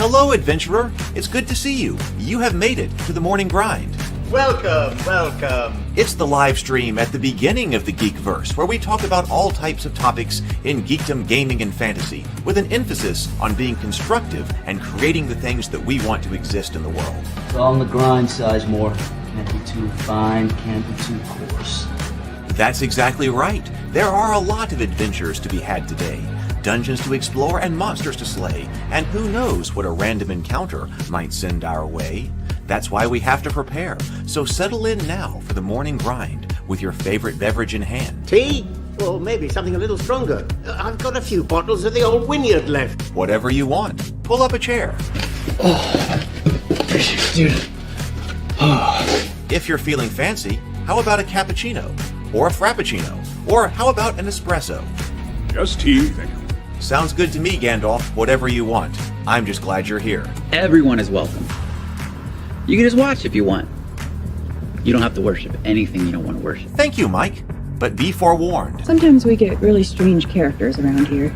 Hello, adventurer. It's good to see you. You have made it to the morning grind. Welcome, welcome. It's the live stream at the beginning of the Geekverse, where we talk about all types of topics in geekdom, gaming, and fantasy, with an emphasis on being constructive and creating the things that we want to exist in the world. It's all on the grind, Sizemore. Can't be too fine, can't be too coarse. That's exactly right. There are a lot of adventures to be had today. Dungeons to explore and monsters to slay, and who knows what a random encounter might send our way. That's why we have to prepare, so settle in now for the morning grind with your favorite beverage in hand. Tea? Or maybe something a little stronger. I've got a few bottles of the old Wynyard left. Whatever you want. Pull up a chair. Dude. If you're feeling fancy, how about a cappuccino? Or a frappuccino? Or how about an espresso? Just tea, thank you. Sounds good to me, Gandalf. Whatever you want. I'm just glad you're here. Everyone is welcome. You can just watch if you want. You don't have to worship anything you don't want to worship. Thank you, Mike. But be forewarned. Sometimes we get really strange characters around here.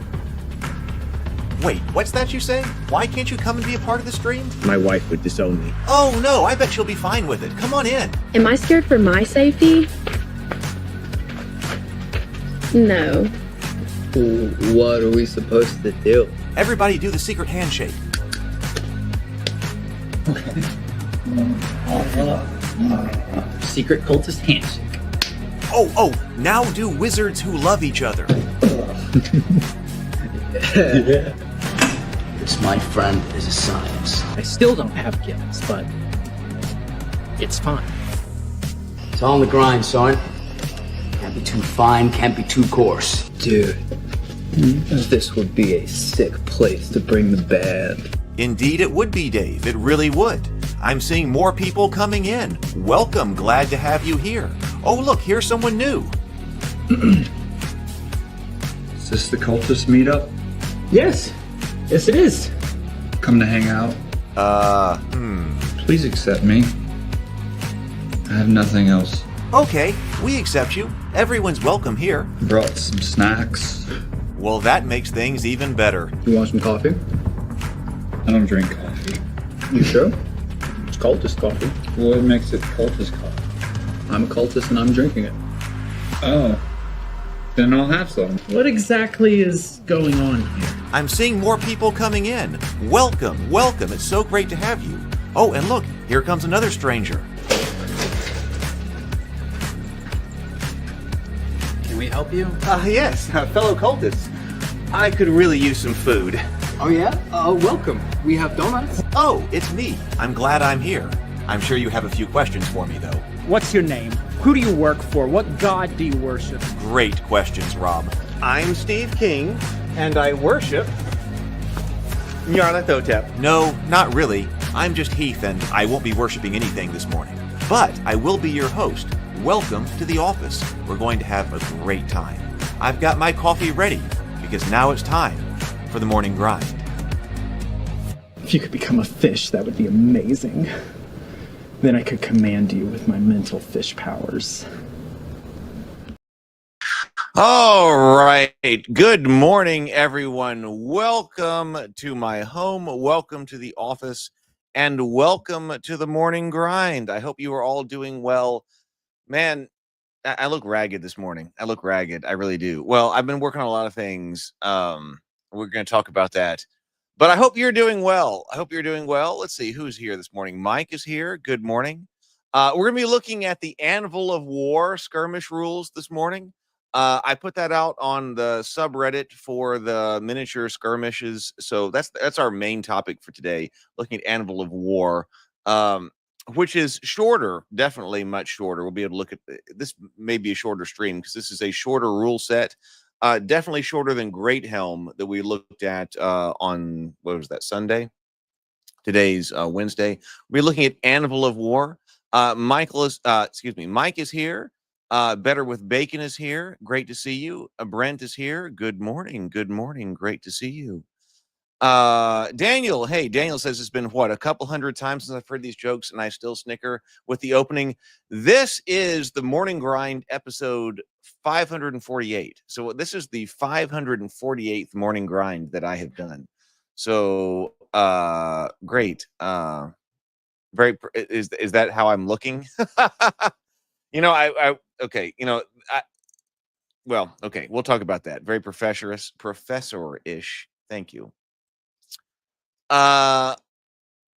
Wait, what's that you say? Why can't you come and be a part of the stream? My wife would disown me. Oh no, I bet she'll be fine with it. Come on in. Am I scared for my safety? No. What are we supposed to do? Everybody do the secret handshake. Secret cultist handshake. Oh, now do wizards who love each other. This, my friend, is a science. I still don't have gifts, but it's fine. It's all on the grind, son. Can't be too fine, can't be too coarse. Dude, this would be a sick place to bring the band. Indeed it would be, Dave. It really would. I'm seeing more people coming in. Welcome. Glad to have you here. Oh, look, here's someone new. Is this the cultist meetup? Yes it is. Come to hang out? Please accept me. I have nothing else. Okay, we accept you. Everyone's welcome here. Brought some snacks. Well, that makes things even better. You want some coffee? I don't drink coffee. You sure? It's cultist coffee. What makes it cultist coffee? I'm a cultist and I'm drinking it. Oh. Then I'll have some. What exactly is going on here? I'm seeing more people coming in. Welcome. It's so great to have you. Oh, and look, here comes another stranger. Can we help you? Yes, fellow cultists. I could really use some food. Oh yeah? Welcome. We have donuts. Oh, it's me. I'm glad I'm here. I'm sure you have a few questions for me, though. What's your name? Who do you work for? What god do you worship? Great questions, Rob. I'm Steve King, and I worship Nyarlathotep. No, not really. I'm just Heath, and I won't be worshiping anything this morning. But I will be your host. Welcome to the office. We're going to have a great time. I've got my coffee ready, because now it's time for the morning grind. If you could become a fish, that would be amazing. Then I could command you with my mental fish powers. All right. Good morning, everyone. Welcome to my home. Welcome to the office. And welcome to the morning grind. I hope you are all doing well. Man, I look ragged this morning. I look ragged. I really do. Well, I've been working on a lot of things. We're going to talk about that. But I hope you're doing well. Let's see who's here this morning. Mike is here. Good morning. We're going to be looking at the Anvil of War skirmish rules this morning. I put that out on the subreddit for the miniature skirmishes. So that's our main topic for today, looking at Anvil of War, which is shorter, definitely much shorter. We'll be able to look at this, may be a shorter stream because this is a shorter rule set. Definitely shorter than Great Helm that we looked at on, what was that, Sunday? Today's Wednesday. We're looking at Anvil of War. Mike is here. Better with Bacon is here. Great to see you. Brent is here. Good morning. Great to see you. Daniel says it's been a couple hundred times since I've heard these jokes and I still snicker with the opening. This is the morning grind episode 548. So this is the 548th morning grind that I have done. So great. Is that how I'm looking? I okay, I well, okay, we'll talk about that. Very professor-ish. Thank you. Uh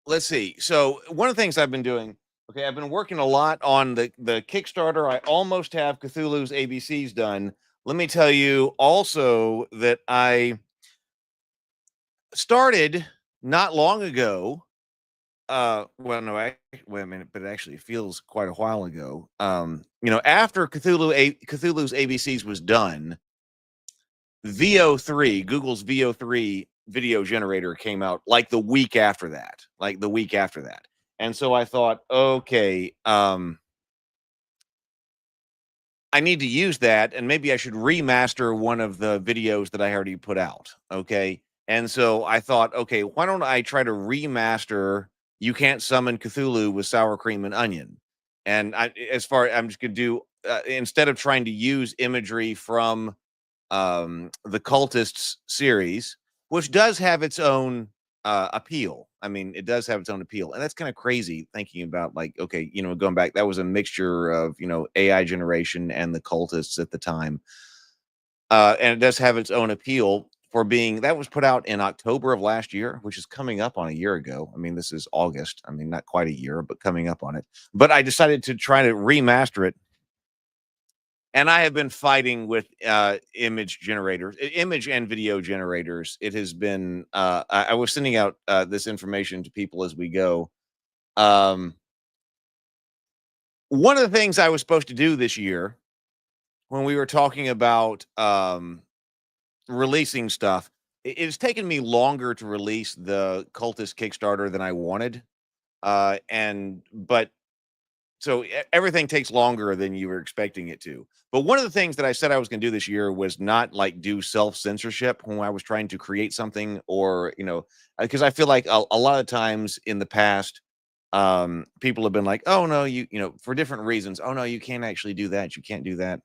let's see. So one of the things I've been doing, okay, I've been working a lot on the Kickstarter. I almost have Cthulhu's ABCs done. Let me tell you also that I started not long ago. Well, no, wait a minute, but it actually feels quite a while ago. After Cthulhu's ABCs was done, VO3, Google's VO3 video generator came out like the week after that, And so I thought, okay, I need to use that, and maybe I should remaster one of the videos that I already put out. Okay. And so I thought, okay, why don't I try to remaster You Can't Summon Cthulhu with Sour Cream and Onion? And I'm just gonna do instead of trying to use imagery from the Cultists series, which does have its own appeal. I mean, it does have its own appeal, and that's kind of crazy thinking about like, okay, going back, that was a mixture of AI generation and the Cultists at the time, and it does have its own appeal for being that was put out in October of last year, which is coming up on a year ago. I mean, this is August. I mean, not quite a year, but coming up on it. But I decided to try to remaster it, and I have been fighting with image generators, image and video generators. It has been. I was sending out this information to people as we go. Um, One of the things I was supposed to do this year, when we were talking about releasing stuff, it's taken me longer to release the Cultist Kickstarter than I wanted. But so everything takes longer than you were expecting it to. But one of the things that I said I was going to do this year was not like do self censorship when I was trying to create something, or because I feel like a lot of times in the past, people have been like, oh no, for different reasons, oh no, you can't actually do that, you can't do that.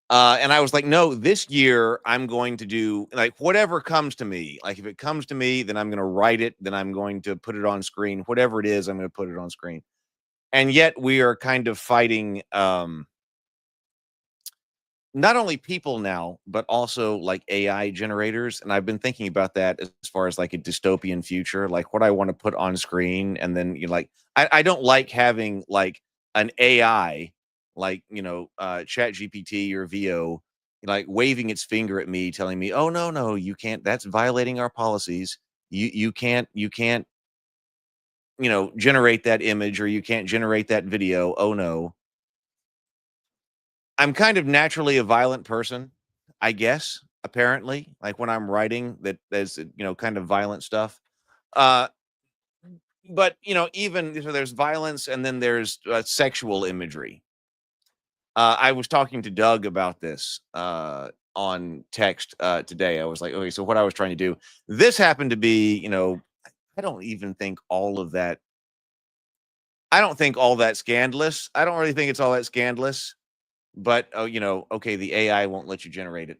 And I was like, no, this year I'm going to do like whatever comes to me. Like if it comes to me, then I'm going to write it, then I'm going to put it on screen. Whatever it is, I'm going to put it on screen. And yet we are kind of fighting not only people now, but also like AI generators. And I've been thinking about that as far as like a dystopian future, like what I want to put on screen. And then I don't like having like an AI, like, Chat GPT or VO, like waving its finger at me, telling me, oh no, no, you can't, that's violating our policies. You can't, generate that image, or you can't generate that video. Oh no. I'm kind of naturally a violent person, I guess, apparently. Like when I'm writing that there's, kind of violent stuff. Uh, but even so there's violence, and then there's sexual imagery. I was talking to Doug about this on text today. I was like, okay, so what I was trying to do, this happened to be, I don't even think all of that. I don't think all that scandalous. I don't really think it's all that scandalous. But okay, the AI won't let you generate it.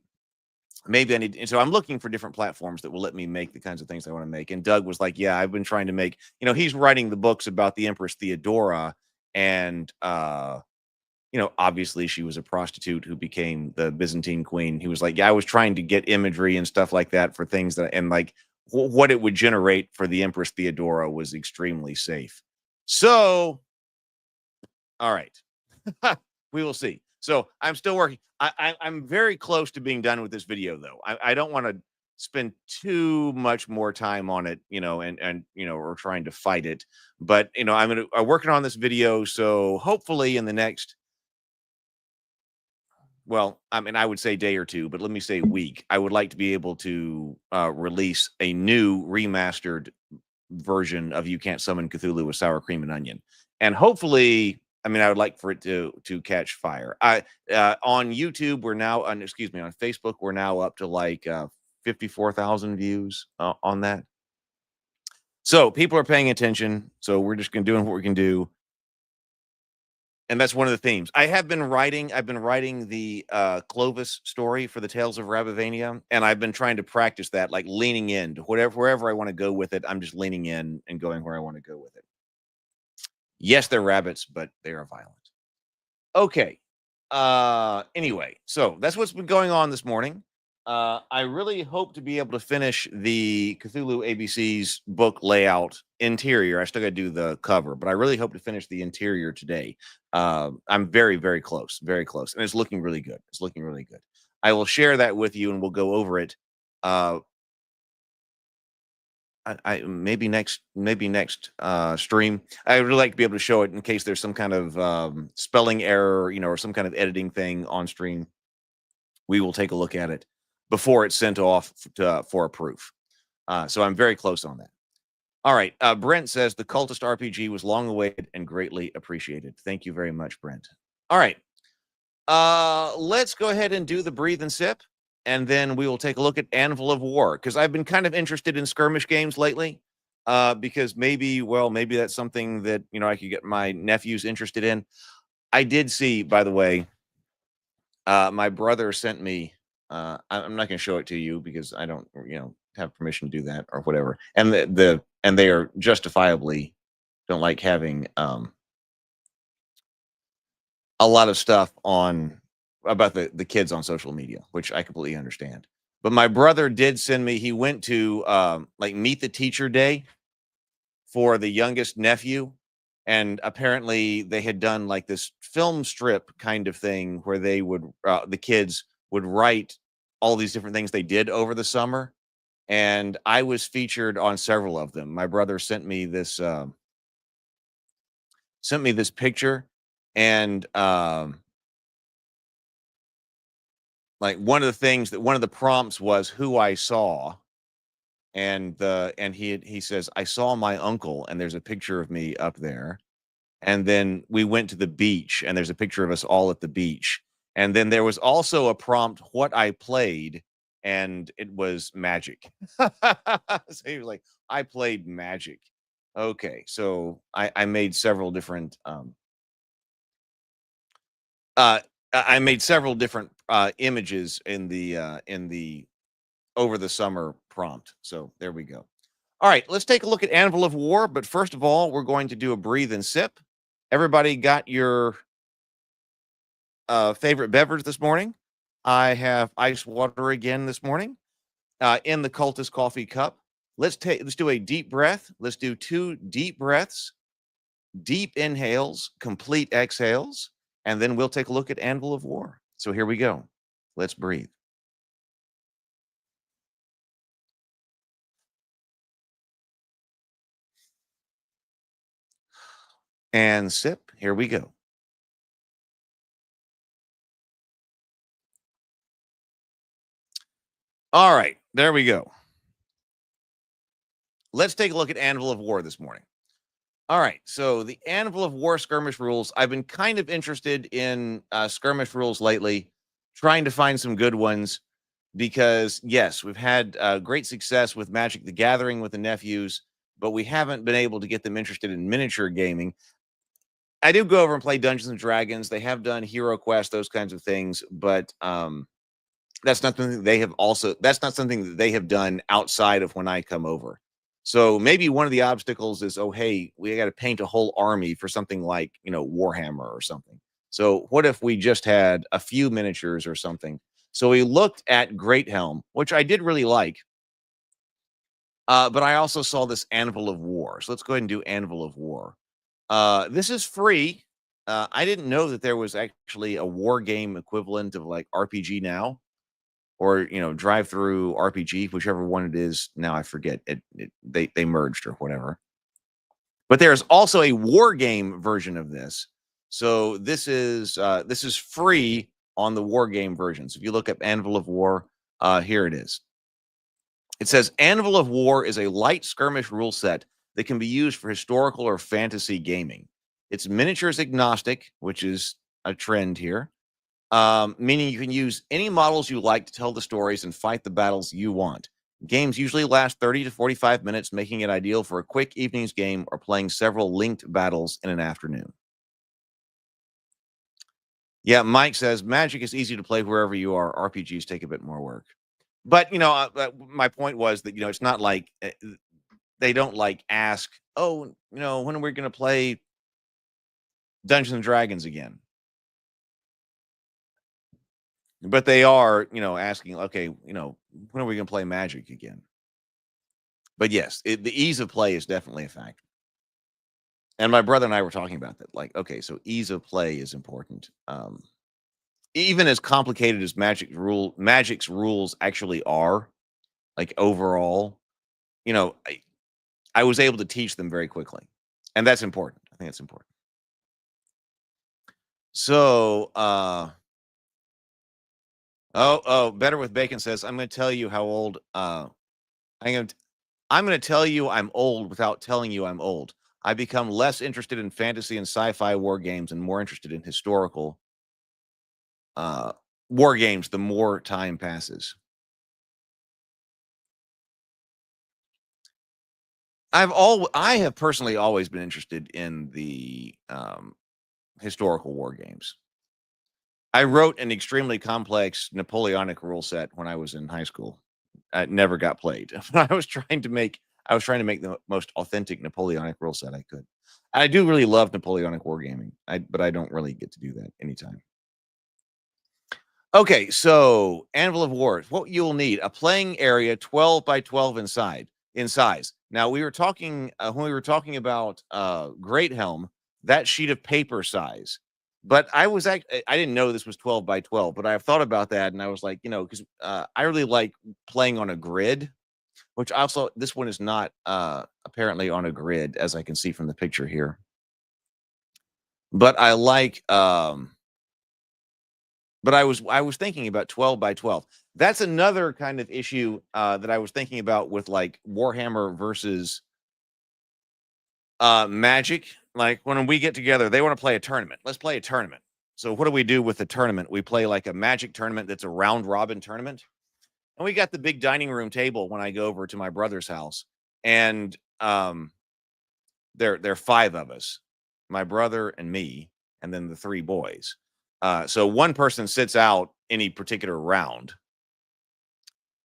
Maybe I need, and so I'm looking for different platforms that will let me make the kinds of things I want to make. And Doug was like, yeah, I've been trying to make, he's writing the books about the Empress Theodora, and obviously she was a prostitute who became the Byzantine queen. He was like, yeah, I was trying to get imagery and stuff like that for things that, and like what it would generate for the Empress Theodora was extremely safe. So, all right. We will see. So I'm still working. I'm very close to being done with this video, though. I don't want to spend too much more time on it, and or trying to fight it. But I'm working on this video, so hopefully in the next, well, I mean, I would say day or two, but let me say week, I would like to be able to release a new remastered version of You Can't Summon Cthulhu with Sour Cream and Onion, and hopefully, I mean, I would like for it to catch fire. On YouTube, we're now on Facebook, we're now up to like 54,000 views on that. So people are paying attention. So we're just doing what we can do. and that's one of the themes. I've been writing the Clovis story for the Tales of Rabavania, and I've been trying to practice that, like leaning in to wherever I want to go with it. I'm just leaning in and going where I want to go with it. Yes, they're rabbits, but they are violent. Okay. Anyway, so that's what's been going on this morning. I really hope to be able to finish the Cthulhu ABC's book layout interior. I still got to do the cover, but I really hope to finish the interior today. I'm very, very close, and it's looking really good. It's looking really good. I will share that with you, and we'll go over it. I maybe next stream. I would like to be able to show it in case there's some kind of spelling error, or some kind of editing thing on stream. We will take a look at it before it's sent off for a proof. So I'm very close on that. All right. Brent says the Cultist RPG was long awaited and greatly appreciated. Thank you very much, Brent. All right. Let's go ahead and do the breathe and sip, and then we will take a look at Anvil of War, because I've been kind of interested in skirmish games lately, because maybe that's something that, I could get my nephews interested in. I did see, by the way, my brother sent me, I'm not going to show it to you because I don't, have permission to do that or whatever. And and they are justifiably don't like having, a lot of stuff about the kids on social media, which I completely understand. But my brother did send me, he went to like Meet the Teacher Day for the youngest nephew. And apparently they had done like this film strip kind of thing where they would, the kids would write all these different things they did over the summer. And I was featured on several of them. My brother sent me this picture, and like one of the prompts was who I saw. And he says, I saw my uncle, and there's a picture of me up there. And then we went to the beach, and there's a picture of us all at the beach. And then there was also a prompt, what I played, and it was Magic. So he was like, I played Magic. Okay, so I made several different images in the over the summer prompt. So there we go. All right, let's take a look at Anvil of War. But first of all, we're going to do a breathe and sip. Everybody got your favorite beverage this morning? I have ice water again this morning in the Cultist coffee cup. Let's do a deep breath. Let's do 2 deep breaths, deep inhales, complete exhales, and then we'll take a look at Anvil of War. So here we go. Let's breathe. And sip. Here we go. All right, there we go. Let's take a look at Anvil of War this morning. All right, so the Anvil of War skirmish rules. I've been kind of interested in skirmish rules lately, trying to find some good ones, because yes, we've had great success with Magic the Gathering with the nephews, but we haven't been able to get them interested in miniature gaming. I do go over and play Dungeons and Dragons. They have done Hero Quest, those kinds of things, but that's not something that's not something that they have done outside of when I come over. So maybe one of the obstacles is, oh, hey, we got to paint a whole army for something like, Warhammer or something. So what if we just had a few miniatures or something? So we looked at Great Helm, which I did really like. But I also saw this Anvil of War. So let's go ahead and do Anvil of War. This is free. I didn't know that there was actually a war game equivalent of like RPG Now, or Drive Through RPG, whichever one it is. Now I forget it. They merged or whatever. But there's also a war game version of this. So this is free on the war game version. So if you look up Anvil of War, here it is. It says Anvil of War is a light skirmish rule set that can be used for historical or fantasy gaming. It's miniatures agnostic, which is a trend here. Meaning you can use any models you like to tell the stories and fight the battles you want. Games usually last 30 to 45 minutes, making it ideal for a quick evening's game or playing several linked battles in an afternoon. Yeah, Mike says Magic is easy to play wherever you are. RPGs take a bit more work. But my point was that it's not like they don't like ask, oh, when are we going to play Dungeons and Dragons again? But they are, asking, okay, when are we going to play Magic again? But yes, the ease of play is definitely a factor. And my brother and I were talking about that. Like, okay, so ease of play is important. Even as complicated as Magic's rules actually are, like overall, I was able to teach them very quickly, and that's important. I think it's important. So, Better with Bacon says, I'm going to tell you how old. I'm going to tell you I'm old without telling you I'm old. I become less interested in fantasy and sci-fi war games and more interested in historical war games the more time passes. I have personally always been interested in the historical war games. I wrote an extremely complex Napoleonic rule set when I was in high school. It never got played. I was trying to make the most authentic Napoleonic rule set I could. I do really love Napoleonic wargaming, but I don't really get to do that anytime. Okay, so Anvil of War. What you'll need: a playing area 12 by 12 in size. Now we were talking when we were talking about Great Helm, that sheet of paper size. But I didn't know this was 12 by 12, but I've thought about that, and I was like, because I really like playing on a grid, which also this one is not apparently on a grid, as I can see from the picture here. But I like but I was thinking about 12 by 12. That's another kind of issue that I was thinking about with like Warhammer versus Magic. Like when we get together, they want to play a tournament. Let's play a tournament. So what do we do with the tournament? We play like a Magic tournament that's a round robin tournament. And we got the big dining room table when I go over to my brother's house. And there are 5 of us, my brother and me, and then the 3 boys. So one person sits out any particular round,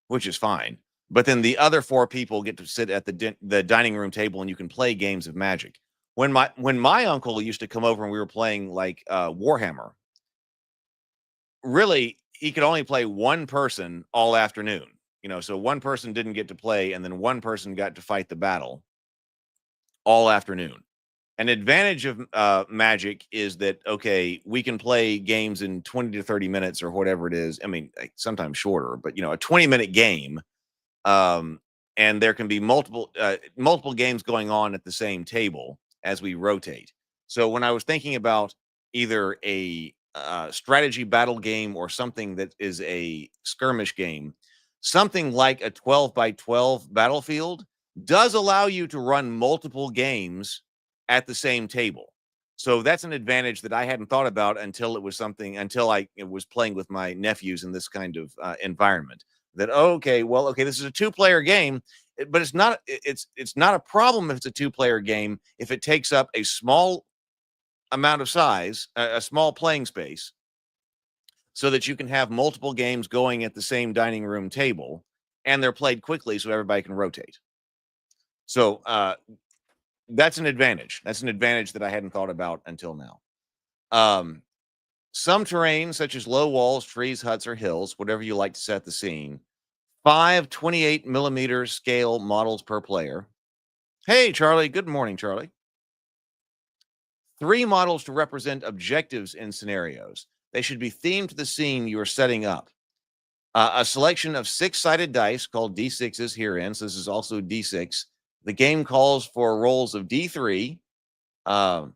which is fine. But then the other 4 people get to sit at the dining room table, and you can play games of Magic. When my uncle used to come over and we were playing like Warhammer, really he could only play one person all afternoon. So one person didn't get to play, and then one person got to fight the battle all afternoon. An advantage of Magic is that, okay, we can play games in 20 to 30 minutes or whatever it is. I mean, sometimes shorter, but a 20-minute game. And there can be multiple games going on at the same table as we rotate. So when I was thinking about either a strategy battle game or something that is a skirmish game, something like a 12 by 12 battlefield does allow you to run multiple games at the same table. So that's an advantage that I hadn't thought about until I was playing with my nephews in this kind of environment. That okay, this is a 2-player game, but it's not a problem if it's a 2-player game if it takes up a small amount of size, a small playing space, so that you can have multiple games going at the same dining room table, and they're played quickly so everybody can rotate. So that's an advantage. That's an advantage that I hadn't thought about until now. Some terrain, such as low walls, trees, huts, or hills, whatever you like to set the scene, 5 28mm scale models per player. Hey, Charlie. Good morning, Charlie. 3 models to represent objectives in scenarios. They should be themed to the scene you are setting up. A selection of 6-sided dice called D6s herein. So this is also D6. The game calls for rolls of D3. The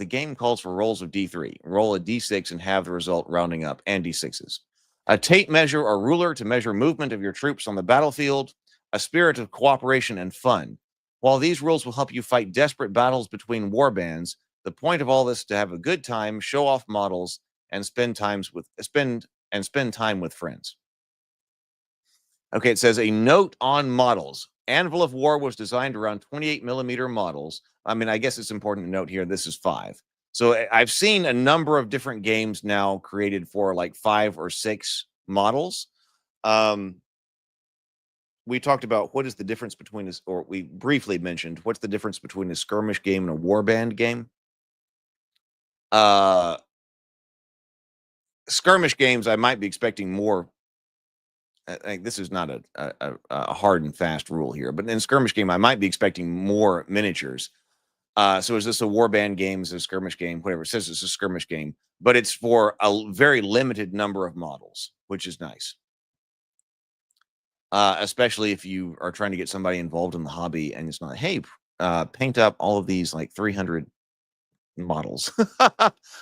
game calls for rolls of D3. Roll a D6 and have the result rounding up, and D6s. A tape measure or ruler to measure movement of your troops on the battlefield. A spirit of cooperation and fun. While these rules will help you fight desperate battles between war bands, the point of all this is to have a good time, show off models, and spend time with friends. Okay, it says a note on models. Anvil of War was designed around 28mm models. I mean, I guess it's important to note here, this is 5. So I've seen a number of different games now created for like 5 or 6 models. We talked about what is the difference between this, or we briefly mentioned what's the difference between a skirmish game and a warband game. Skirmish games, I might be expecting more. This is not a hard and fast rule here, but in skirmish game, I might be expecting more miniatures. So is this a warband game? Is it a skirmish game? Whatever. It says it's a skirmish game, but it's for a very limited number of models, which is nice. Especially if you are trying to get somebody involved in the hobby and it's not, hey, paint up all of these like 300 models,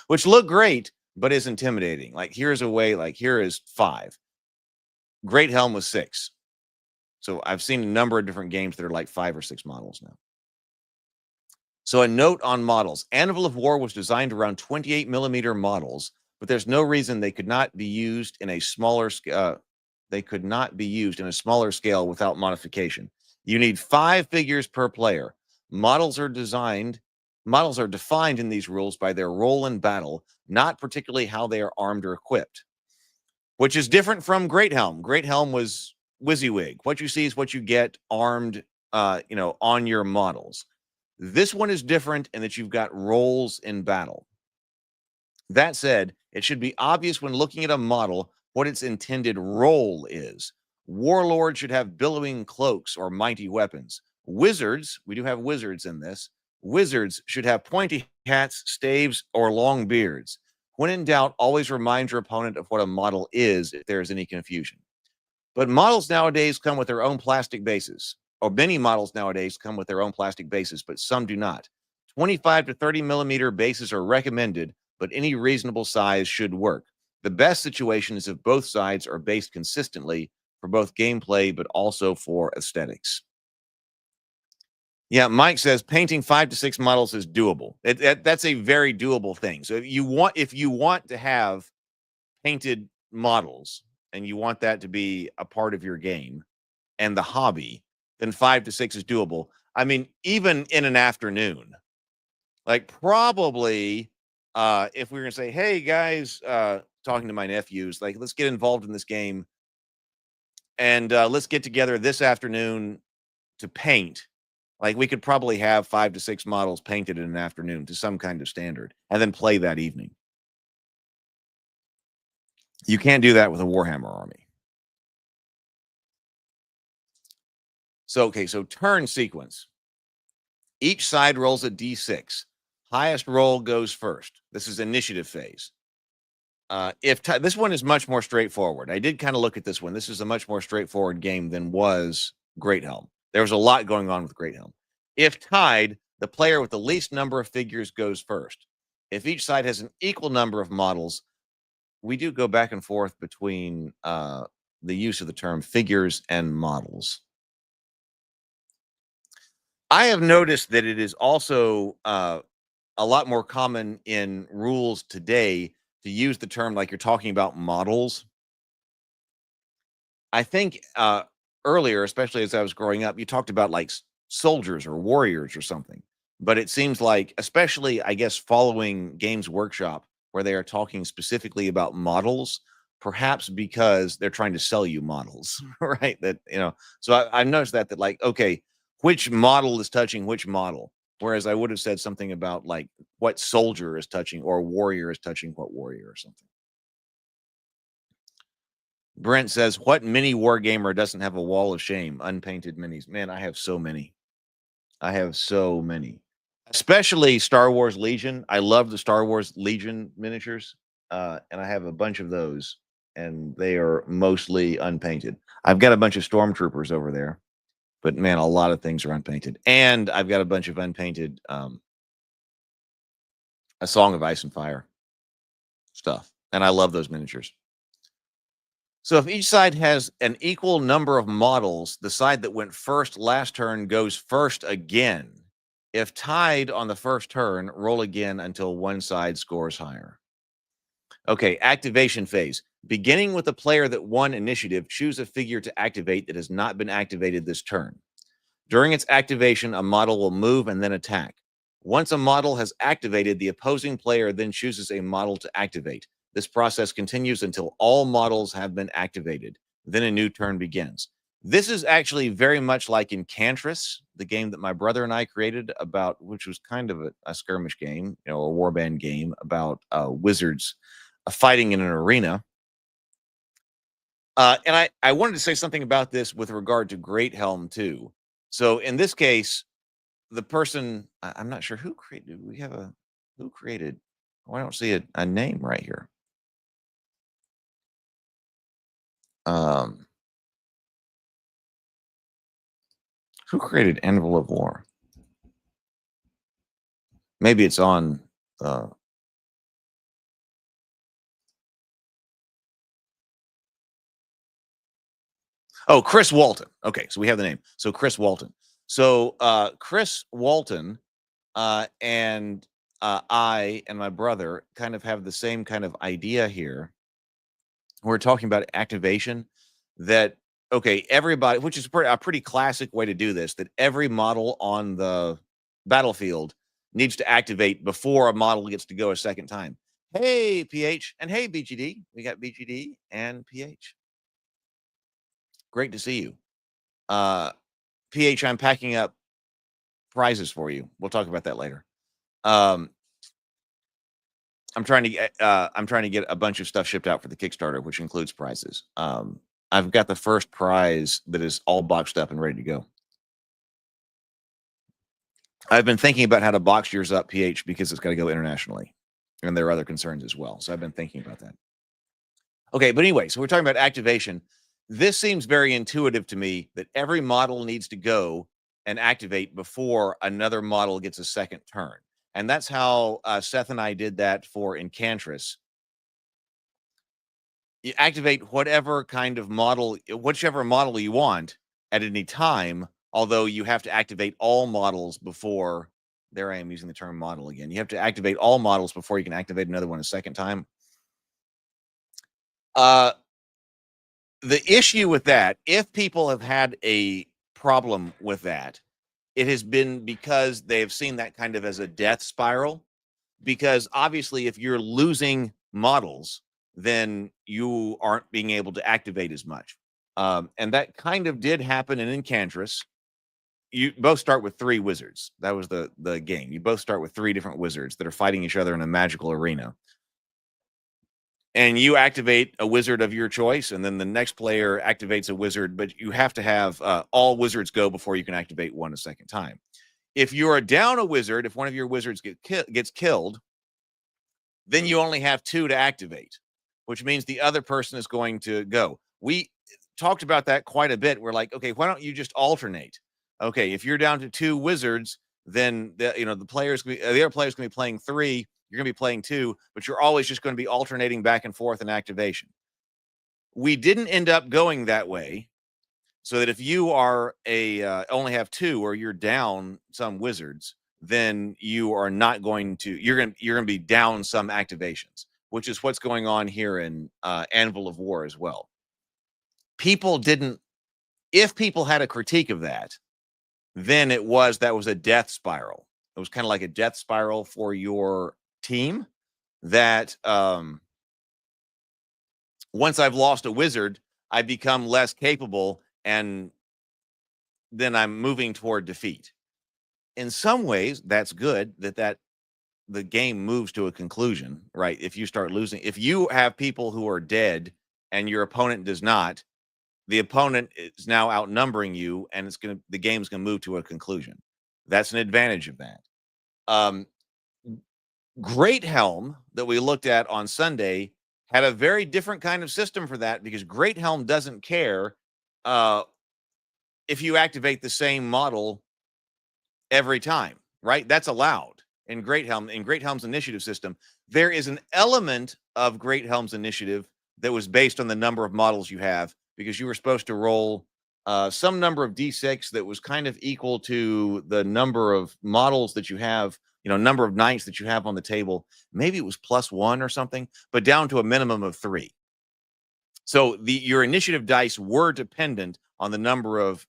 which look great, but is intimidating. Like here's a way, like here is 5. Great Helm was 6. So I've seen a number of different games that are like 5 or 6 models now. So a note on models. Anvil of War was designed around 28 millimeter models, but there's no reason they could not be used in a smaller scale. They could not be used in a smaller scale without modification. You need 5 figures per player. Models are defined in these rules by their role in battle, not particularly how they are armed or equipped, which is different from Great Helm. Great Helm was WYSIWYG. What you see is what you get armed, on your models. This one is different in that you've got roles in battle. That said, it should be obvious when looking at a model what its intended role is. Warlords should have billowing cloaks or mighty weapons. Wizards, we do have wizards in this. Wizards should have pointy hats, staves, or long beards. When in doubt, always remind your opponent of what a model is if there is any confusion. But models nowadays come with their own plastic bases, or many models nowadays come with their own plastic bases, but some do not. 25 to 30 millimeter bases are recommended, but any reasonable size should work. The best situation is if both sides are based consistently for both gameplay, but also for aesthetics. Yeah, Mike says painting 5 to 6 models is doable. That's a very doable thing. So if you want to have painted models and you want that to be a part of your game and the hobby, then 5 to 6 is doable. I mean, even in an afternoon, like probably if we were gonna say, hey guys, talking to my nephews, like let's get involved in this game and let's get together this afternoon to paint. Like we could probably have 5 to 6 models painted in an afternoon to some kind of standard and then play that evening. You can't do that with a Warhammer army. So, okay, so turn sequence. Each side rolls a d6. Highest roll goes first. This is initiative phase. This one is much more straightforward. I did kind of look at this one. This is a much more straightforward game than was Great Helm. There was a lot going on with Great Helm. If tied, the player with the least number of figures goes first. If each side has an equal number of models, we do go back and forth between the use of the term figures and models. I have noticed that it is also a lot more common in rules today to use the term like you're talking about models. I think earlier, especially as I was growing up, you talked about like soldiers or warriors or something. But it seems like, especially, I guess, following Games Workshop, where they are talking specifically about models, perhaps because they're trying to sell you models, right? So I've noticed that like, okay, which model is touching which model? Whereas I would have said something about like what soldier is touching or warrior is touching what warrior or something. Brent says, what mini war gamer doesn't have a wall of shame? Unpainted minis. Man, I have so many. Especially Star Wars Legion. I love the Star Wars Legion miniatures. And I have a bunch of those. And they are mostly unpainted. I've got a bunch of stormtroopers over there. But man, a lot of things are unpainted. And I've got a bunch of unpainted A Song of Ice and Fire stuff. And I love those miniatures. So if each side has an equal number of models, the side that went first last turn goes first again. If tied on the first turn, roll again until one side scores higher. Okay, activation phase. Beginning with the player that won initiative, choose a figure to activate that has not been activated this turn. During its activation, a model will move and then attack. Once a model has activated, the opposing player then chooses a model to activate. This process continues until all models have been activated. Then a new turn begins. This is actually very much like Enchantress, the game that my brother and I created about, which was kind of a skirmish game, a warband game about wizards fighting in an arena. And I wanted to say something about this with regard to Great Helm too. So in this case, the person, I'm not sure who created. We have who created? Oh, I don't see a name right here. Who created Anvil of War? Maybe it's on. Oh, Chris Walton. Okay, so we have the name. So Chris Walton. So Chris Walton and I and my brother kind of have the same kind of idea here. We're talking about activation that, okay, everybody, which is a pretty classic way to do this, that every model on the battlefield needs to activate before a model gets to go a second time. Hey, PH, and hey, BGD. We got BGD and PH. Great to see you. PH, I'm packing up prizes for you. We'll talk about that later. I'm trying to get a bunch of stuff shipped out for the Kickstarter, which includes prizes. I've got the first prize that is all boxed up and ready to go. I've been thinking about how to box yours up, PH, because it's got to go internationally, and there are other concerns as well. So I've been thinking about that. Okay, but anyway, so we're talking about activation. This seems very intuitive to me that every model needs to go and activate before another model gets a second turn. And that's how Seth and I did that for Enchantress. You activate whatever kind of model, whichever model you want at any time, although you have to activate all models before, there I am using the term model again. You have to activate all models before you can activate another one a second time. The issue with that, if people have had a problem with that, it has been because they have seen that kind of as a death spiral. Because obviously, if you're losing models, then you aren't being able to activate as much. And that kind of did happen in Enchantress. You both start with 3 wizards. That was the game. You both start with 3 different wizards that are fighting each other in a magical arena. And you activate a wizard of your choice, and then the next player activates a wizard, but you have to have all wizards go before you can activate one a second time. If you are down a wizard, if one of your wizards gets killed, then you only have 2 to activate, which means the other person is going to go. We talked about that quite a bit. We're like, okay, why don't you just alternate? Okay, if you're down to 2 wizards, then the other players can be playing 3. You're going to be playing 2, but you're always just going to be alternating back and forth in activation. We didn't end up going that way, so that if you are only have 2 or you're down some wizards, then you are not going to, you're going to be down some activations, which is what's going on here in Anvil of War as well. If people had a critique of that, then that was a death spiral. It was kind of like a death spiral for your team that once I've lost a wizard, I become less capable, and then I'm moving toward defeat. In some ways, that's good that the game moves to a conclusion, right? If you start losing, if you have people who are dead and your opponent does not, the opponent is now outnumbering you, and the game's gonna move to a conclusion. That's an advantage of that. Great Helm that we looked at on Sunday had a very different kind of system for that, because Great Helm doesn't care if you activate the same model every time, right? That's allowed in Great Helm. In Great Helm's initiative system, there is an element of Great Helm's initiative that was based on the number of models you have, because you were supposed to roll some number of D6 that was kind of equal to the number of models that you have, number of knights that you have on the table. Maybe it was +1 or something, but down to a minimum of 3. So your initiative dice were dependent on the number of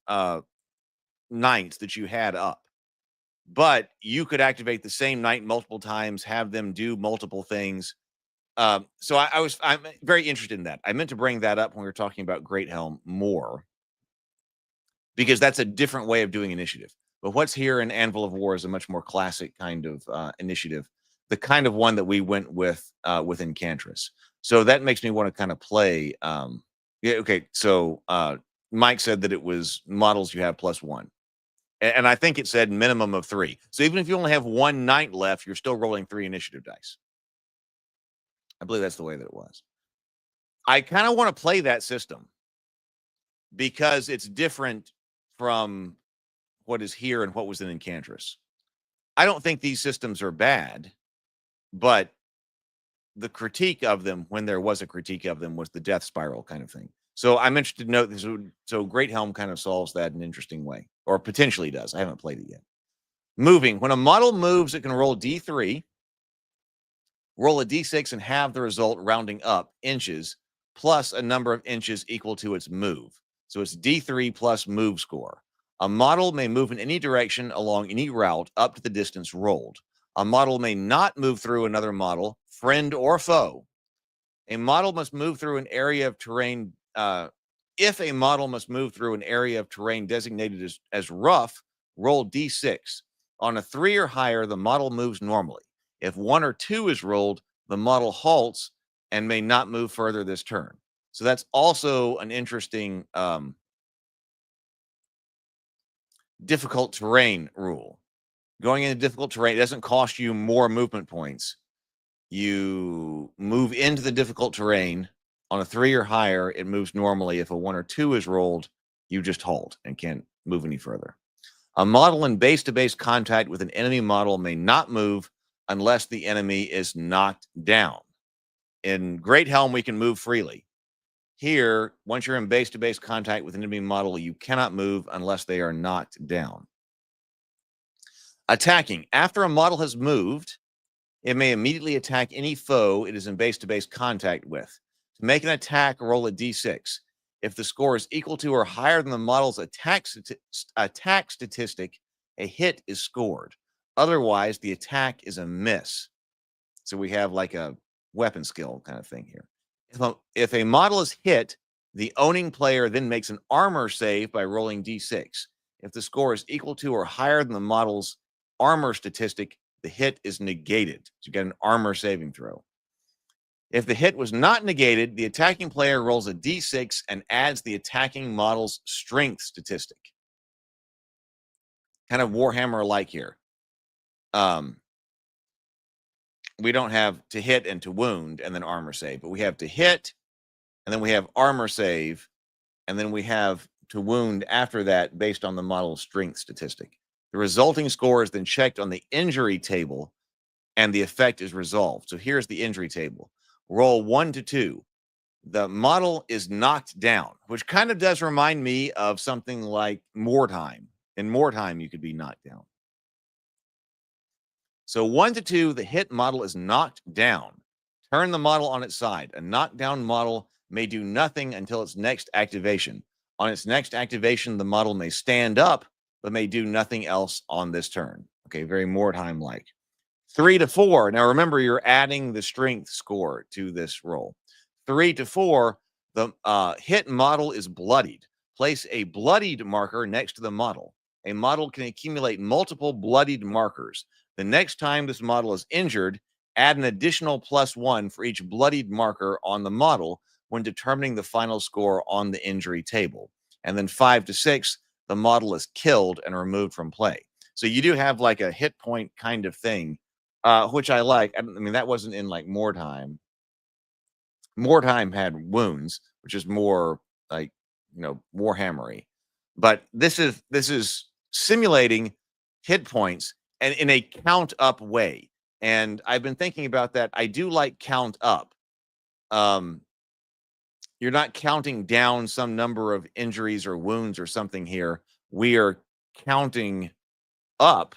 knights that you had up. but you could activate the same knight multiple times, have them do multiple things. So I'm very interested in that. I meant to bring that up when we were talking about Great Helm more, because that's a different way of doing initiative. But what's here in Anvil of War is a much more classic kind of initiative, the kind of one that we went with Enchantress. So that makes me want to kind of play. Yeah, okay. So Mike said that it was models you have +1. And I think it said minimum of 3. So even if you only have 1 knight left, you're still rolling 3 initiative dice. I believe that's the way that it was. I kind of want to play that system because it's different from what is here and what was in Enchantress. I don't think these systems are bad, but the critique of them, when there was a critique of them, was the death spiral kind of thing. So I'm interested to note this. So Great Helm kind of solves that in an interesting way, or potentially does. I haven't played it yet. Moving. When a model moves, it can roll D3, roll a D6, and have the result rounding up inches plus a number of inches equal to its move. So it's D3 plus move score. A model may move in any direction along any route up to the distance rolled. A model may not move through another model, friend or foe. A model must move through an area of terrain. If a model must move through an area of terrain designated as rough, roll D6. On a 3 or higher, the model moves normally. If 1 or 2 is rolled, the model halts and may not move further this turn. So that's also an interesting difficult terrain rule. Going into difficult terrain doesn't cost you more movement points. You move into the difficult terrain. On a 3 or higher, it moves normally. If a 1 or 2 is rolled, you just halt and can't move any further. A model in base-to-base contact with an enemy model may not move unless the enemy is knocked down. In Great Helm, we can move freely. Here, once you're in base-to-base contact with an enemy model, you cannot move unless they are knocked down. Attacking. After a model has moved, it may immediately attack any foe it is in base-to-base contact with. To make an attack, roll a d6. If the score is equal to or higher than the model's attack statistic, a hit is scored. Otherwise, the attack is a miss. So we have like a weapon skill kind of thing here. If a model is hit, the owning player then makes an armor save by rolling d6. If the score is equal to or higher than the model's armor statistic, the hit is negated. So you get an armor saving throw. If the hit was not negated, the attacking player rolls a d6 and adds the attacking model's strength statistic. Kind of Warhammer-like here. We don't have to hit and to wound and then armor save, but we have to hit, and then we have armor save, and then we have to wound after that based on the model's strength statistic. The resulting score is then checked on the injury table, and the effect is resolved. So here's the injury table. Roll 1 to 2. The model is knocked down, which kind of does remind me of something like Wartime. In Wartime, you could be knocked down. So 1 to 2, the hit model is knocked down. Turn the model on its side. A knockdown model may do nothing until its next activation. On its next activation, the model may stand up, but may do nothing else on this turn. Okay, very Mordheim-like. 3 to 4. Now remember, you're adding the strength score to this roll. 3 to 4, the hit model is bloodied. Place a bloodied marker next to the model. A model can accumulate multiple bloodied markers. The next time this model is injured, add an additional +1 for each bloodied marker on the model when determining the final score on the injury table. And then 5 to 6, the model is killed and removed from play. So you do have like a hit point kind of thing, which I like. I mean, that wasn't in like Mordheim. Mordheim had wounds, which is more like, Warhammery. But this is simulating hit points and in a count up way. And I've been thinking about that. I do like count up. You're not counting down some number of injuries or wounds or something here. We are counting up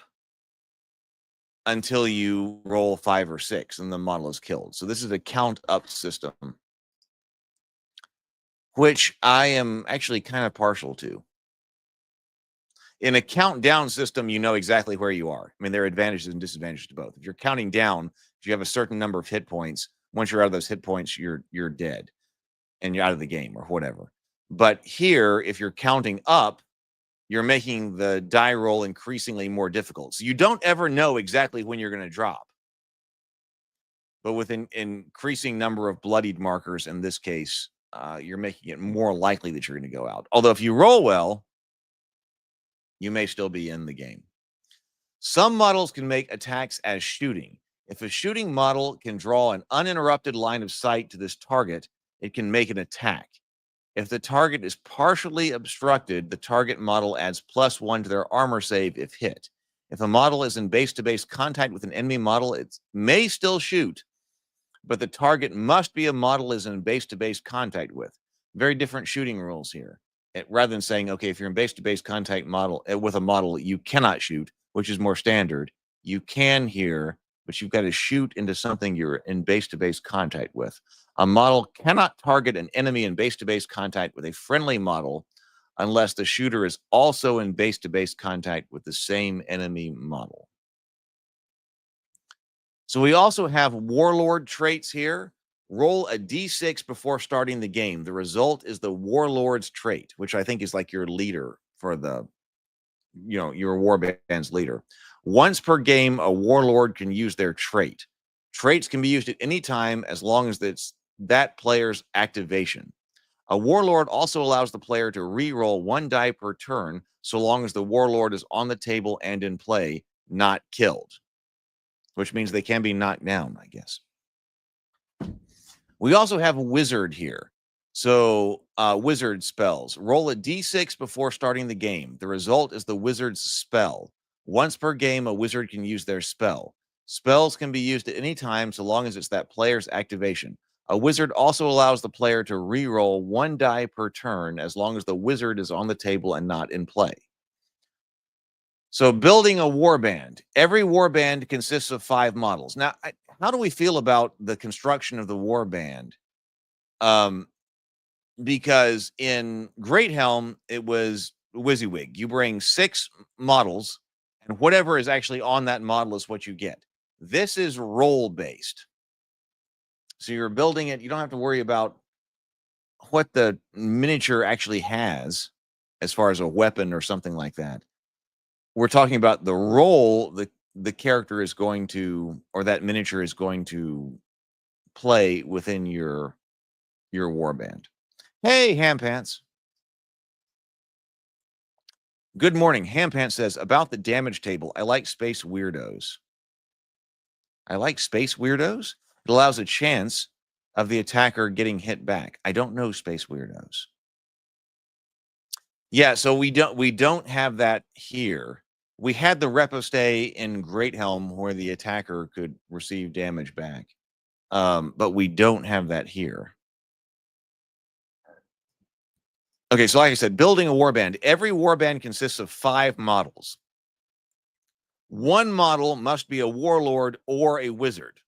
until you roll 5 or 6 and the model is killed. So this is a count up system, which I am actually kind of partial to. In a countdown system, you know exactly where you are. I mean, there are advantages and disadvantages to both. If you're counting down, if you have a certain number of hit points, once you're out of those hit points, you're dead and you're out of the game or whatever. But here, if you're counting up, you're making the die roll increasingly more difficult. So you don't ever know exactly when you're going to drop. But with an increasing number of bloodied markers, in this case, you're making it more likely that you're going to go out. Although if you roll well, you may still be in the game. Some models can make attacks as shooting. If a shooting model can draw an uninterrupted line of sight to this target, it can make an attack. If the target is partially obstructed, the target model adds +1 to their armor save if hit. If a model is in base-to-base contact with an enemy model, it may still shoot, but the target must be a model is in base-to-base contact with. Very different shooting rules here. Rather than saying, okay, if you're in base-to-base contact model with a model, you cannot shoot, which is more standard. You can here, but you've got to shoot into something you're in base-to-base contact with. A model cannot target an enemy in base-to-base contact with a friendly model unless the shooter is also in base-to-base contact with the same enemy model. So we also have warlord traits here. Roll a d6 before starting the game. The result is the warlord's trait, which I think is like your leader for the, your warband's leader. Once per game, a warlord can use their trait. Traits can be used at any time as long as it's that player's activation. A warlord also allows the player to re-roll 1 die per turn, so long as the warlord is on the table and in play, not killed, which means they can be knocked down, I guess. We also have a wizard here. So wizard spells. Roll a d6 before starting the game. The result is the wizard's spell. Once per game, a wizard can use their spell. Spells can be used at any time so long as it's that player's activation. A wizard also allows the player to re-roll 1 die per turn as long as the wizard is on the table and not in play. So building a warband. Every warband consists of 5 models. Now, how do we feel about the construction of the warband? Because in Great Helm, it was WYSIWYG. You bring 6 models, and whatever is actually on that model is what you get. This is role-based. So you're building it. You don't have to worry about what the miniature actually has as far as a weapon or something like that. We're talking about the role the character is going to, or that miniature is going to play within your warband. Hey, Hampants. Good morning. Hampants says, about the damage table, I like space weirdos. I like space weirdos? It allows a chance of the attacker getting hit back. I don't know space weirdos. Yeah, so we don't have that here. We had the repostay in Great Helm where the attacker could receive damage back. But we don't have that here. Okay, so like I said, building a warband. Every warband consists of 5 models. 1 model must be a warlord or a wizard.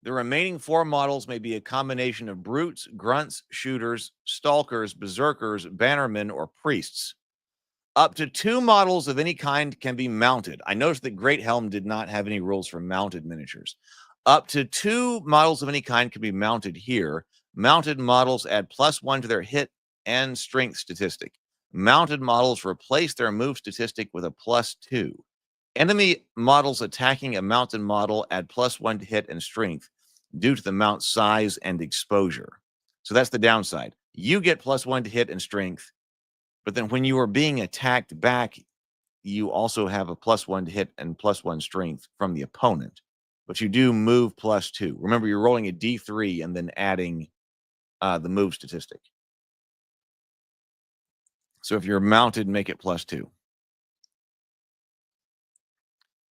The remaining 4 models may be a combination of brutes, grunts, shooters, stalkers, berserkers, bannermen, or priests. Up to 2 models of any kind can be mounted. I noticed that Great Helm did not have any rules for mounted miniatures. Up to 2 models of any kind can be mounted here. Mounted models add +1 to their hit and strength statistic. Mounted models replace their move statistic with a +2. Enemy models attacking a mounted model add +1 to hit and strength due to the mount size and exposure. So that's the downside. You get +1 to hit and strength, but then when you are being attacked back, you also have a +1 to hit and +1 strength from the opponent. But you do move +2. Remember, you're rolling a d3 and then adding the move statistic. So if you're mounted, make it +2.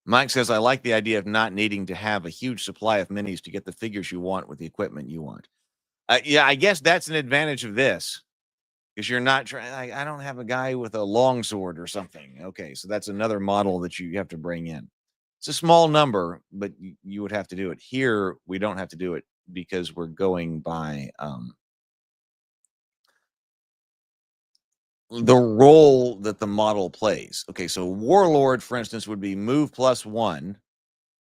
Mike says, I like the idea of not needing to have a huge supply of minis to get the figures you want with the equipment you want. Yeah, I guess that's an advantage of this. Because you're not trying, I don't have a guy with a longsword or something. Okay, so that's another model that you have to bring in. It's a small number, but you would have to do it. Here, we don't have to do it because we're going by the role that the model plays. Okay, so Warlord, for instance, would be move +1,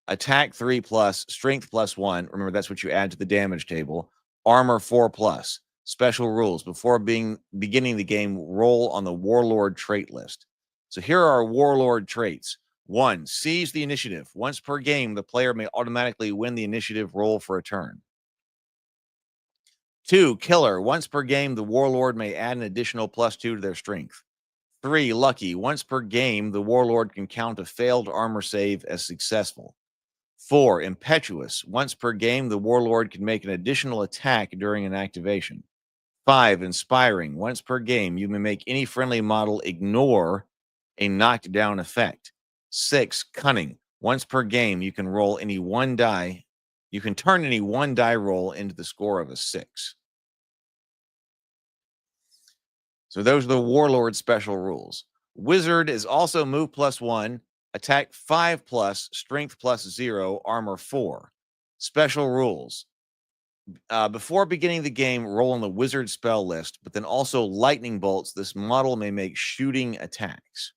attack 3+, strength +1. Remember, that's what you add to the damage table. Armor 4+. Special rules. Before beginning the game, roll on the Warlord trait list. So here are Warlord traits. 1. Seize the initiative. Once per game, the player may automatically win the initiative roll for a turn. 2. Killer. Once per game, the Warlord may add an additional +2 to their strength. 3. Lucky. Once per game, the Warlord can count a failed armor save as successful. 4. Impetuous. Once per game, the Warlord can make an additional attack during an activation. 5. Inspiring. Once per game, you may make any friendly model ignore a knocked down effect. 6. Cunning. Once per game, you can roll any one die. You can turn any one die roll into the score of a 6. So those are the Warlord special rules. Wizard is also move +1, attack 5+, strength +0, armor 4. Special rules. Before beginning the game, roll on the wizard spell list, but then also lightning bolts. This model may make shooting attacks.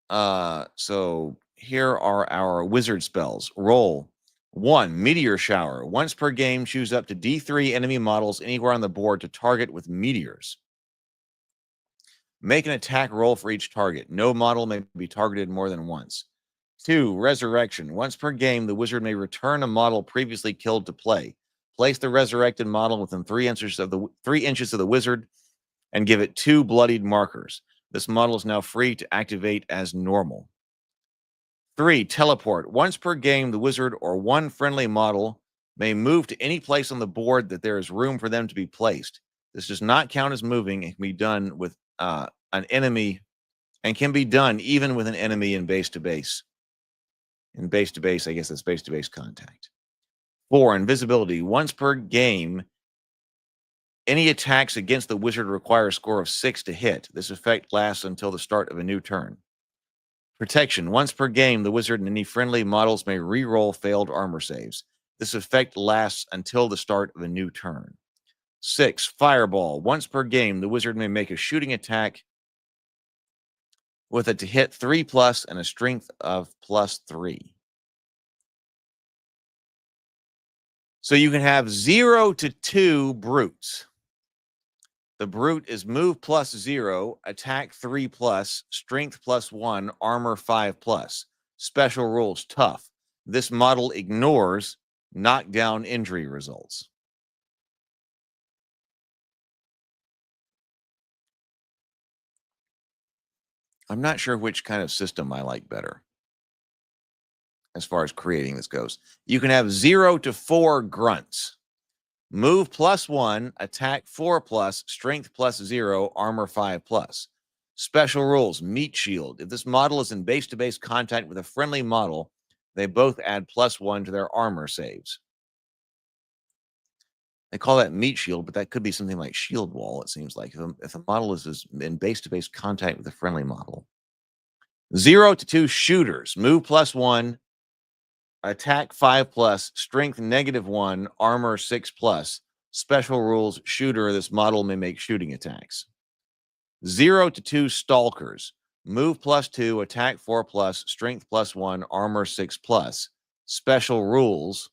So here are our wizard spells. Roll. 1. Meteor shower. Once per game, choose up to D3 enemy models anywhere on the board to target with meteors. Make an attack roll for each target. No model may be targeted more than once. 2. Resurrection. Once per game, the wizard may return a model previously killed to play. Place the resurrected model within 3 inches of the wizard and give it 2 bloodied markers. This model is now free to activate as normal. 3. Teleport. Once per game, the wizard or one friendly model may move to any place on the board that there is room for them to be placed. This does not count as moving and can be done with an enemy, and can be done even with an enemy in base-to-base. In base-to-base, I guess that's base-to-base contact. 4. Invisibility. Once per game, any attacks against the wizard require a score of 6 to hit. This effect lasts until the start of a new turn. Protection. Once per game, the wizard and any friendly models may re-roll failed armor saves. This effect lasts until the start of a new turn. 6. Fireball. Once per game, the wizard may make a shooting attack with it to hit 3+ and a strength of +3. So you can have 0 to 2 brutes. The brute is move +0, attack 3+, strength +1, armor 5+. Special rules, tough. This model ignores knockdown injury results. I'm not sure which kind of system I like better as far as creating this goes. You can have 0 to 4 grunts. Move +1, attack 4+, strength +0, armor 5+. Special rules, meat shield. If this model is in base-to-base contact with a friendly model, they both add +1 to their armor saves. They call that meat shield, but that could be something like shield wall, it seems like, if a model is in base-to-base contact with a friendly model. 0 to 2 shooters. Move +1, attack 5+, strength -1, armor 6+. Special rules, shooter. This model may make shooting attacks. 0 to 2 stalkers. Move +2, attack 4+, strength +1, armor 6+. Special rules,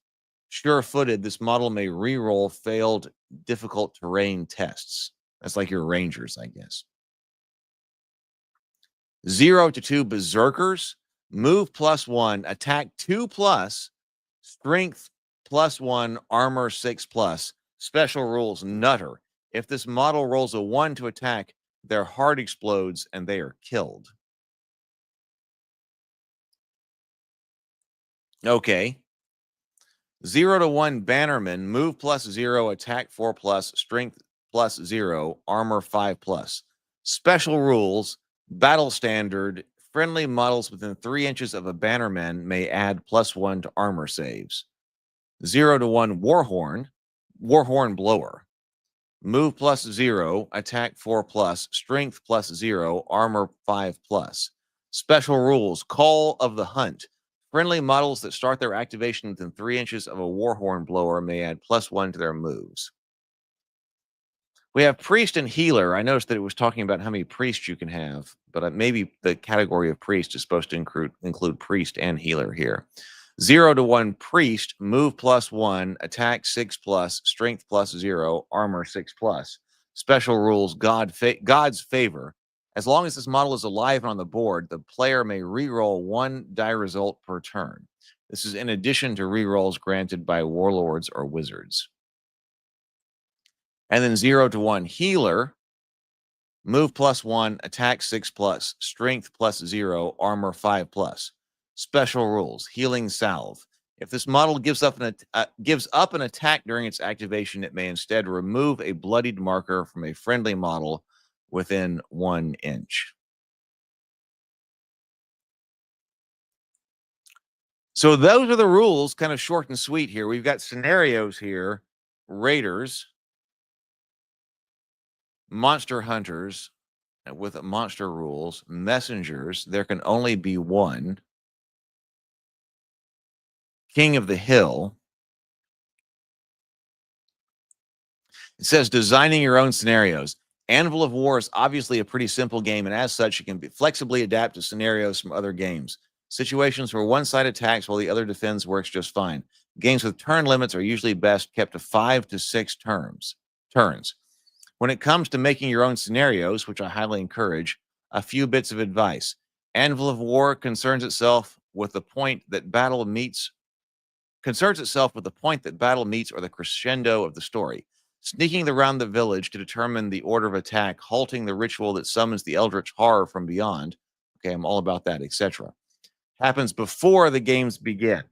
sure-footed. This model may re-roll failed difficult terrain tests. That's like your rangers, I guess. 0 to 2 berserkers. Move +1, attack 2+, strength +1, armor 6+. Special rules, nutter. If this model rolls a 1 to attack, their heart explodes and they are killed. Okay. 0 to 1 bannerman. Move +0, attack 4+, strength +0, armor 5+. Special rules, battle standard. Friendly models within 3 inches of a bannerman may add +1 to armor saves. 0 to 1 warhorn blower. Move +0, attack 4+, strength +0, armor 5+. Special rules, call of the hunt. Friendly models that start their activation within 3 inches of a warhorn blower may add +1 to their moves. We have priest and healer. I noticed that it was talking about how many priests you can have, but maybe the category of priest is supposed to include priest and healer here. 0 to 1 priest, move +1, attack 6+, strength +0, armor 6+. Special rules, God's favor. As long as this model is alive and on the board, the player may reroll 1 die result per turn. This is in addition to rerolls granted by warlords or wizards. And then 0 to 1 healer, move +1, attack 6+, strength +0, armor 5+. Special rules, healing salve. If this model gives up an attack during its activation, it may instead remove a bloodied marker from a friendly model within 1 inch. So those are the rules, kind of short and sweet here. We've got scenarios here, raiders, monster hunters with monster rules, messengers, there can only be one, king of the hill. It says designing your own scenarios. Anvil of War is obviously a pretty simple game, and as such, it can be flexibly adapt to scenarios from other games. Situations where one side attacks while the other defends works just fine. Games with turn limits are usually best kept to 5 to 6 turns. When it comes to making your own scenarios, which I highly encourage, a few bits of advice. Anvil of War concerns itself with the point that battle meets or the crescendo of the story. Sneaking around the village to determine the order of attack, halting the ritual that summons the eldritch horror from beyond. Okay, I'm all about that, etc. Happens before the games begin.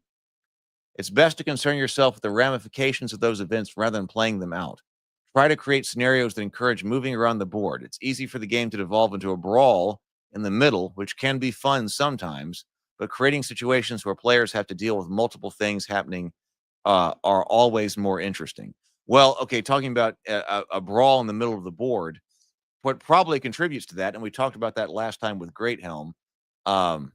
It's best to concern yourself with the ramifications of those events rather than playing them out. Try to create scenarios that encourage moving around the board. It's easy for the game to devolve into a brawl in the middle, which can be fun sometimes, but creating situations where players have to deal with multiple things happening are always more interesting. Well, okay, talking about a brawl in the middle of the board, what probably contributes to that, and we talked about that last time with Great Helm, or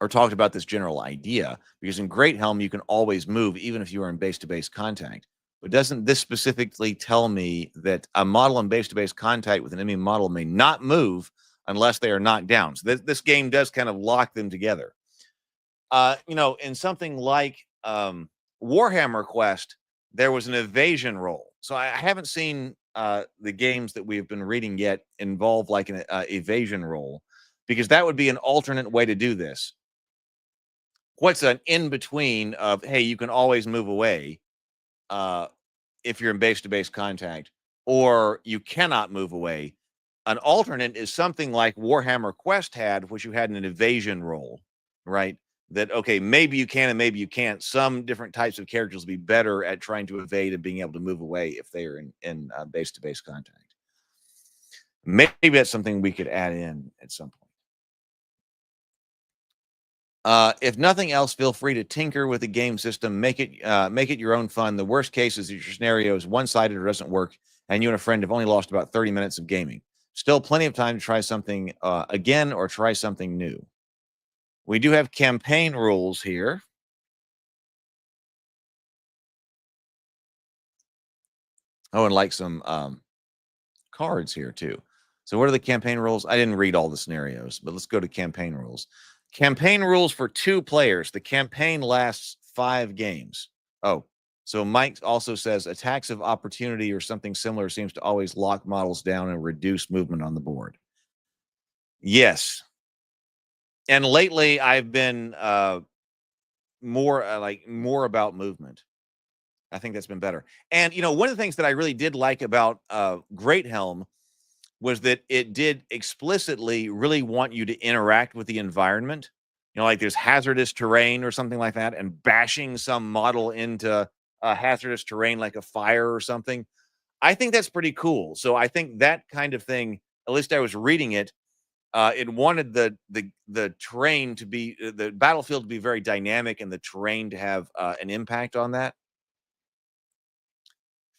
talked about this general idea, because in Great Helm, you can always move even if you are in base-to-base contact. But doesn't this specifically tell me that a model in base-to-base contact with an enemy model may not move unless they are knocked down? So this game does kind of lock them together. In something like Warhammer Quest, there was an evasion roll. So I haven't seen the games that we've been reading yet involve like an evasion roll, because that would be an alternate way to do this. What's an in-between of, hey, you can always move away if you're in base-to-base contact, or you cannot move away. An alternate is something like Warhammer Quest had, which you had an evasion roll, right? That, okay, maybe you can and maybe you can't. Some different types of characters will be better at trying to evade and being able to move away if they are in base-to-base contact. Maybe that's something we could add in at some point. If nothing else, feel free to tinker with the game system. Make it your own fun. The worst case is that your scenario is one-sided or doesn't work, and you and a friend have only lost about 30 minutes of gaming. Still plenty of time to try something again or try something new. We do have campaign rules here. Oh, and like some cards here too. So what are the campaign rules? I didn't read all the scenarios, but let's go to campaign rules. Campaign rules for 2 players. The campaign lasts 5 games. Oh, so Mike also says attacks of opportunity or something similar seems to always lock models down and reduce movement on the board. Yes. And lately I've been more about movement. I think that's been better. And one of the things that I really did like about Great Helm was that it did explicitly really want you to interact with the environment. Like there's hazardous terrain or something like that, and bashing some model into a hazardous terrain like a fire or something. I think that's pretty cool. So I think that kind of thing, at least I was reading it, it wanted the terrain to be, the battlefield to be very dynamic and the terrain to have an impact on that.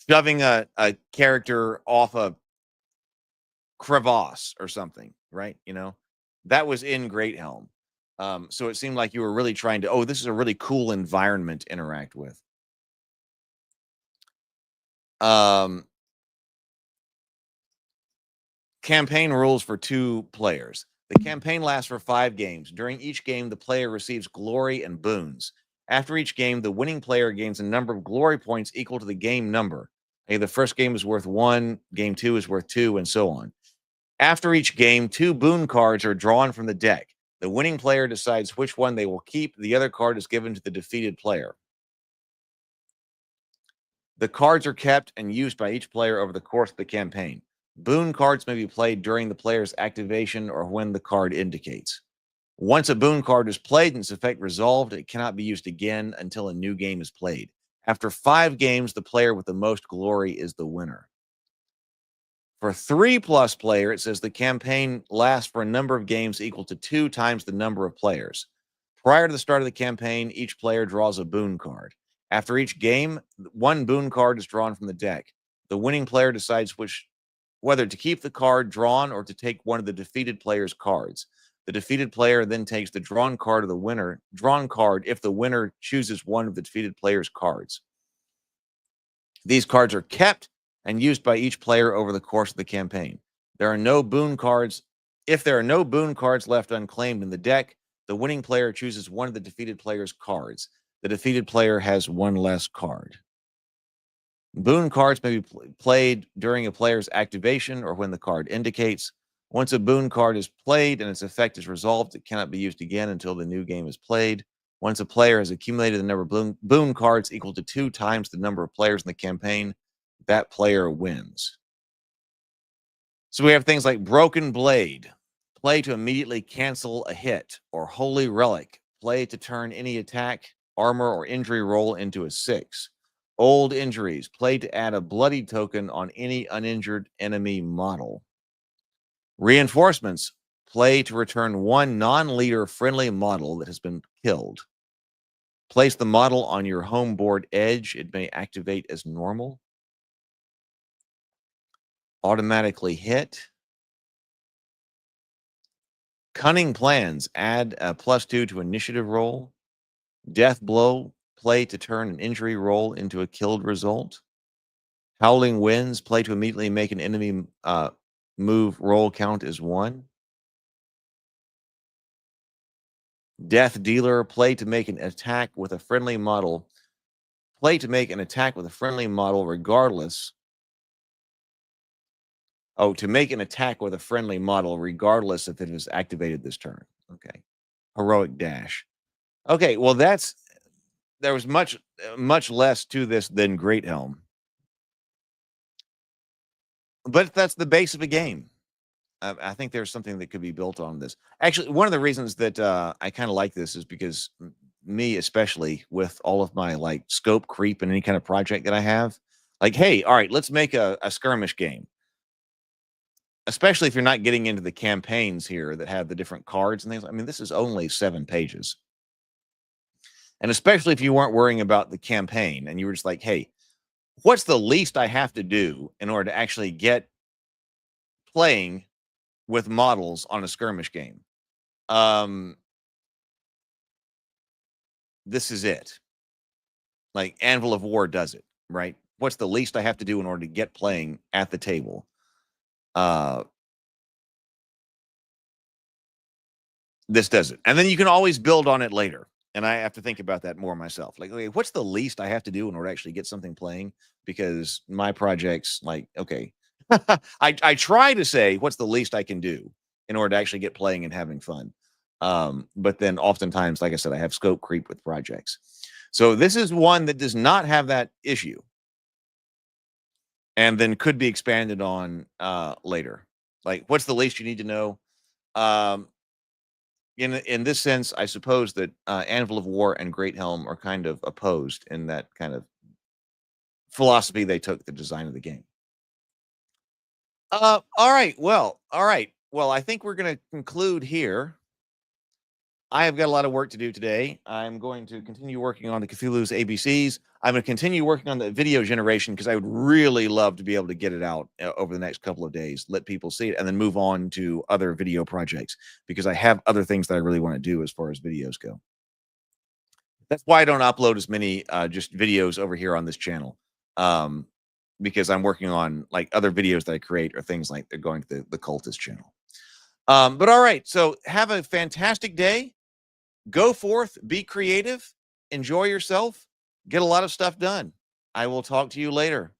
Shoving a character off a crevasse or something, right? That was in Great Helm. So it seemed like you were really trying to, this is a really cool environment to interact with. campaign rules for 2 players. The campaign lasts for 5 games. During each game, the player receives glory and boons. After each game, the winning player gains a number of glory points equal to the game number. Okay, the first game is worth 1, game 2 is worth 2, and so on. After each game, 2 boon cards are drawn from the deck. The winning player decides which one they will keep. The other card is given to the defeated player. The cards are kept and used by each player over the course of the campaign. Boon cards may be played during the player's activation or when the card indicates. Once a boon card is played and its effect resolved, it cannot be used again until a new game is played. After 5 games, the player with the most glory is the winner. For 3+ player, it says the campaign lasts for a number of games equal to 2 times the number of players. Prior to the start of the campaign, each player draws a boon card. After each game, 1 boon card is drawn from the deck. The winning player decides whether to keep the card drawn or to take one of the defeated player's cards. The defeated player then takes the drawn card of the winner, drawn card if the winner chooses one of the defeated player's cards. These cards are kept and used by each player over the course of the campaign. There are no boon cards. If there are no boon cards left unclaimed in the deck, the winning player chooses one of the defeated player's cards. The defeated player has 1 less card. Boon cards may be played during a player's activation or when the card indicates. Once a boon card is played and its effect is resolved, it cannot be used again until the new game is played. Once a player has accumulated the number of boon cards equal to 2 times the number of players in the campaign, that player wins. So we have things like Broken Blade, play to immediately cancel a hit, or Holy Relic, play to turn any attack, armor, or injury roll into a 6. Old Injuries, play to add a bloody token on any uninjured enemy model. Reinforcements, play to return 1 non-leader friendly model that has been killed. Place the model on your home board edge. It may activate as normal. Automatically hit. Cunning Plans, add a +2 to initiative roll. Death Blow, play to turn an injury roll into a killed result. Howling Winds, play to immediately make an enemy move roll count as 1. Death Dealer, play to make an attack with a friendly model. Play to make an attack with a friendly model regardless. Oh, to make an attack with a friendly model regardless if it is activated this turn. Okay. Heroic Dash. Okay, well there was much less to this than Great Helm. But that's the base of a game. I think there's something that could be built on this. Actually, one of the reasons that I kind of like this is because me, especially with all of my like scope creep and any kind of project that I have, like, hey, all right, let's make a skirmish game. Especially if you're not getting into the campaigns here that have the different cards and things. I mean, this is only 7 pages. And especially if you weren't worrying about the campaign and you were just like, hey, what's the least I have to do in order to actually get playing with models on a skirmish game? This is it. Like Anvil of War does it, right? What's the least I have to do in order to get playing at the table? This does it. And then you can always build on it later. And I have to think about that more myself. Like, okay, what's the least I have to do in order to actually get something playing? Because my project's like, okay, I try to say what's the least I can do in order to actually get playing and having fun. But then oftentimes, like I said, I have scope creep with projects. So this is one that does not have that issue. And then could be expanded on later. Like, what's the least you need to know? In this sense, I suppose that Anvil of War and Great Helm are kind of opposed in that kind of philosophy they took the design of the game. All right. Well, I think we're going to conclude here. I have got a lot of work to do today. I'm going to continue working on the Cthulhu's ABCs. I'm going to continue working on the video generation because I would really love to be able to get it out over the next couple of days, let people see it, and then move on to other video projects because I have other things that I really want to do as far as videos go. That's why I don't upload as many just videos over here on this channel. because I'm working on like other videos that I create or things like they're going to the cultist channel. But all right, so have a fantastic day. Go forth, be creative, enjoy yourself, get a lot of stuff done. I will talk to you later.